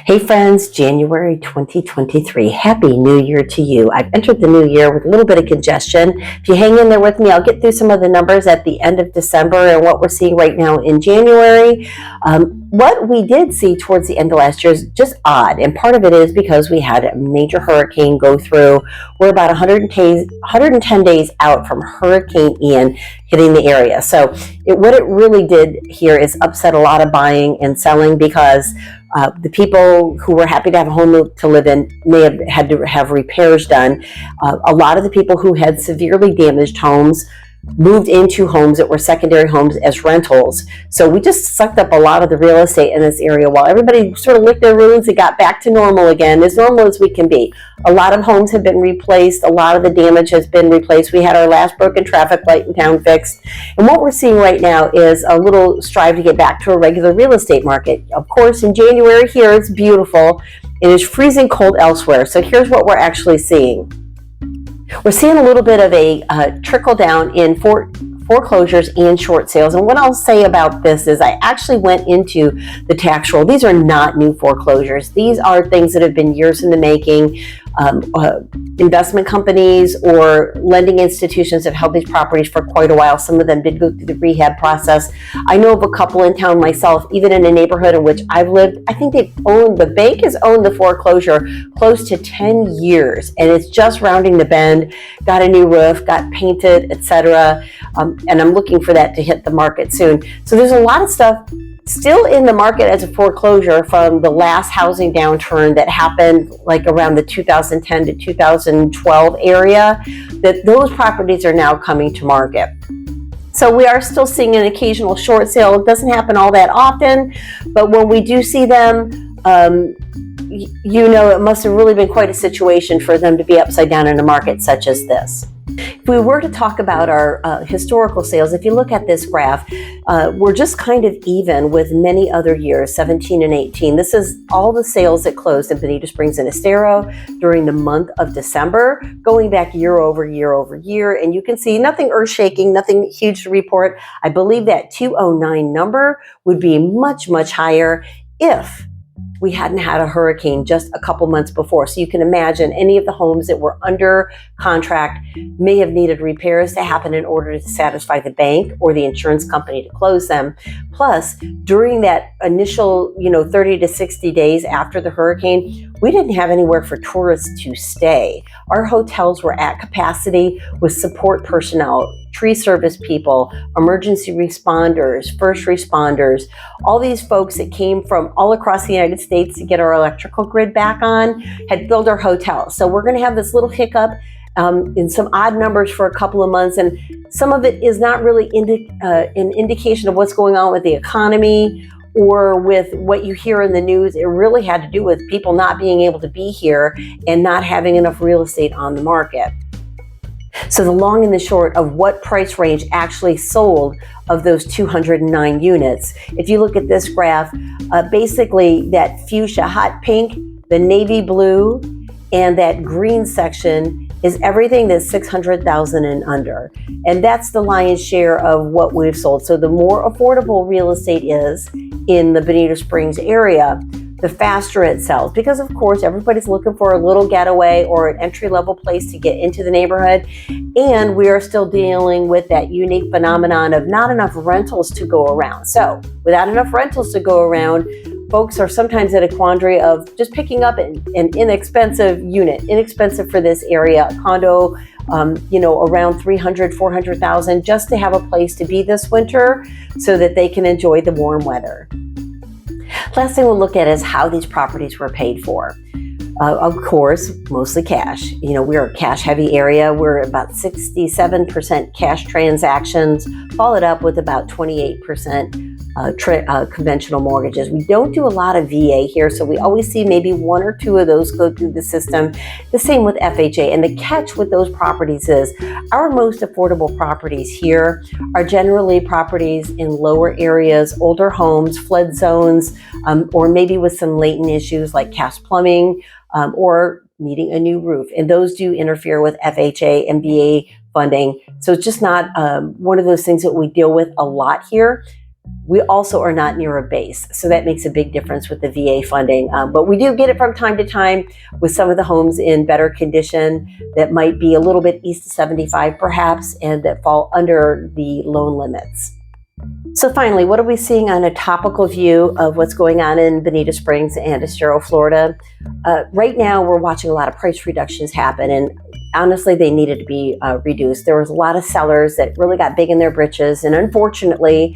Hey friends, January 2023. Happy New Year to you. I've entered the new year with a little bit of congestion. If you hang in there with me, I'll get through some of the numbers at the end of December and what we're seeing right now in January. What we did see towards the end of last year is just odd, and part of it is because we had a major hurricane go through. We're about 110 days out from Hurricane Ian hitting the area. So what it really did here is upset a lot of buying and selling because the people who were happy to have a home to live in may have had to have repairs done. A lot of the people who had severely damaged homes moved into homes that were secondary homes as rentals. So we just sucked up a lot of the real estate in this area while everybody sort of licked their wounds and got back to normal again, as normal as we can be. A lot of homes have been replaced. A lot of the damage has been replaced. We had our last broken traffic light in town fixed. And what we're seeing right now is a little strive to get back to a regular real estate market. Of course, in January here, it's beautiful. It is freezing cold elsewhere. So here's what we're actually seeing. We're seeing a little bit of a trickle down in foreclosures and short sales. And what I'll say about this is I actually went into the tax roll. These are not new foreclosures. These are things that have been years in the making. Investment companies or lending institutions have held these properties for quite a while. Some of them did go through the rehab process. I know of a couple in town myself, even in a neighborhood in which I've lived. I think the bank has owned the foreclosure close to 10 years, and it's just rounding the bend, got a new roof, got painted, etc. And I'm looking for that to hit the market soon. So there's a lot of stuff still in the market as a foreclosure from the last housing downturn that happened like around the 2010 to 2012 area, that those properties are now coming to market. So we are still seeing an occasional short sale. It doesn't happen all that often, but when we do see them, it must have really been quite a situation for them to be upside down in a market such as this. If we were to talk about our historical sales, if you look at this graph, we're just kind of even with many other years, 17 and 18. This is all the sales that closed in Bonita Springs and Estero during the month of December, going back year over year over year. And you can see nothing earth-shaking, nothing huge to report. I believe that 209 number would be much, much higher if we hadn't had a hurricane just a couple months before. So you can imagine any of the homes that were under contract may have needed repairs to happen in order to satisfy the bank or the insurance company to close them. Plus, during that initial, 30 to 60 days after the hurricane, we didn't have anywhere for tourists to stay. Our hotels were at capacity with support personnel, tree service people, emergency responders, first responders, all these folks that came from all across the United States to get our electrical grid back on, had filled our hotels. So we're going to have this little hiccup in some odd numbers for a couple of months, and some of it is not really an indication of what's going on with the economy or with what you hear in the news. It really had to do with people not being able to be here and not having enough real estate on the market. So the long and the short of what price range actually sold of those 209 units. If you look at this graph, basically that fuchsia hot pink, the navy blue, and that green section is everything that's 600,000 and under. And that's the lion's share of what we've sold. So the more affordable real estate is in the Bonita Springs area, the faster it sells, because of course everybody's looking for a little getaway or an entry-level place to get into the neighborhood. And we are still dealing with that unique phenomenon of not enough rentals to go around. So without enough rentals to go around, folks are sometimes at a quandary of just picking up an inexpensive unit, inexpensive for this area, a condo, around 300, 400,000, just to have a place to be this winter so that they can enjoy the warm weather. Last thing we'll look at is how these properties were paid for. Of course, mostly cash. We're a cash heavy area. We're about 67% cash transactions, followed up with about 28% conventional mortgages. We don't do a lot of VA here, so we always see maybe one or two of those go through the system. The same with FHA. And the catch with those properties is our most affordable properties here are generally properties in lower areas, older homes, flood zones, or maybe with some latent issues like cast plumbing, or needing a new roof. And those do interfere with FHA and VA funding. So it's just not one of those things that we deal with a lot here. We also are not near a base, so that makes a big difference with the VA funding. But we do get it from time to time with some of the homes in better condition that might be a little bit east of 75 perhaps, and that fall under the loan limits. So finally, what are we seeing on a topical view of what's going on in Bonita Springs and Estero, Florida? Right now, we're watching a lot of price reductions happen, and honestly, they needed to be reduced. There was a lot of sellers that really got big in their britches, and unfortunately,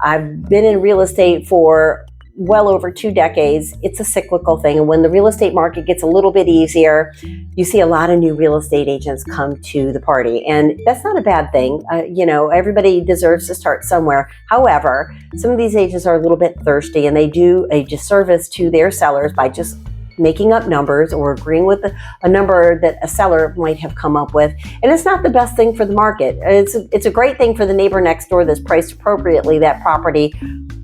I've been in real estate for well over 2 decades. It's a cyclical thing. And when the real estate market gets a little bit easier, you see a lot of new real estate agents come to the party. And that's not a bad thing. Everybody deserves to start somewhere. However, some of these agents are a little bit thirsty, and they do a disservice to their sellers by just making up numbers or agreeing with a number that a seller might have come up with. And it's not the best thing for the market. It's a great thing for the neighbor next door that's priced appropriately. That property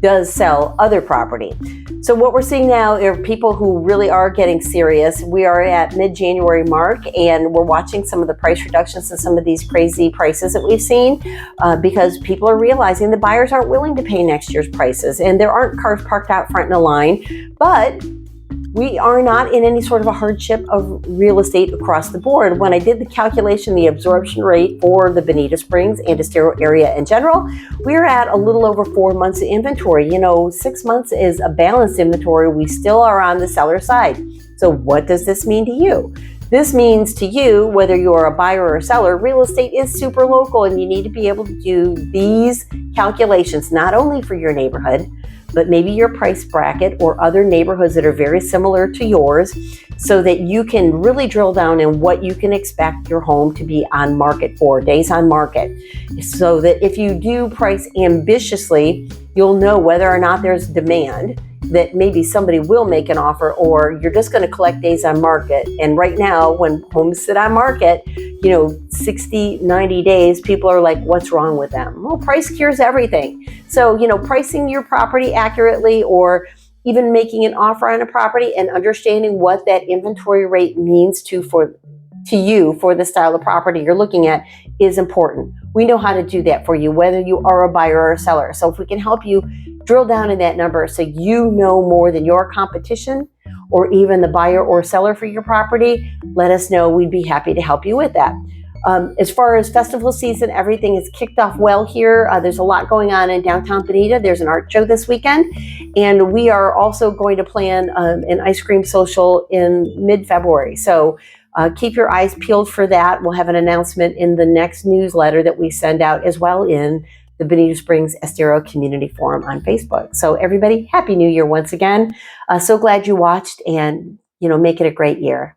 does sell other property. So what we're seeing now are people who really are getting serious. We are at mid-January mark, and we're watching some of the price reductions and some of these crazy prices that we've seen because people are realizing the buyers aren't willing to pay next year's prices, and there aren't cars parked out front in a line. But we are not in any sort of a hardship of real estate across the board. When I did the calculation, the absorption rate for the Bonita Springs and Estero area in general, we're at a little over 4 months of inventory. 6 months is a balanced inventory. We still are on the seller side. So what does this mean to you? This means to you, whether you're a buyer or a seller, real estate is super local, and you need to be able to do these calculations, not only for your neighborhood, but maybe your price bracket or other neighborhoods that are very similar to yours, so that you can really drill down in what you can expect your home to be on market for, days on market. So that if you do price ambitiously, you'll know whether or not there's demand, that maybe somebody will make an offer, or you're just going to collect days on market. And right now, when homes sit on market, 60, 90 days, people are like, what's wrong with them? Well, price cures everything. So, pricing your property accurately, or even making an offer on a property and understanding what that inventory rate means to you for the style of property you're looking at is important. We know how to do that for you, whether you are a buyer or a seller. So if we can help you drill down in that number so you know more than your competition or even the buyer or seller for your property, let us know. We'd be happy to help you with that. As far as festival season, everything is kicked off well here. There's a lot going on in downtown Bonita. There's an art show this weekend, and we are also going to plan an ice cream social in mid-February. So keep your eyes peeled for that. We'll have an announcement in the next newsletter that we send out, as well in the Bonita Springs Estero Community Forum on Facebook. So everybody, Happy New Year once again. So glad you watched, and make it a great year.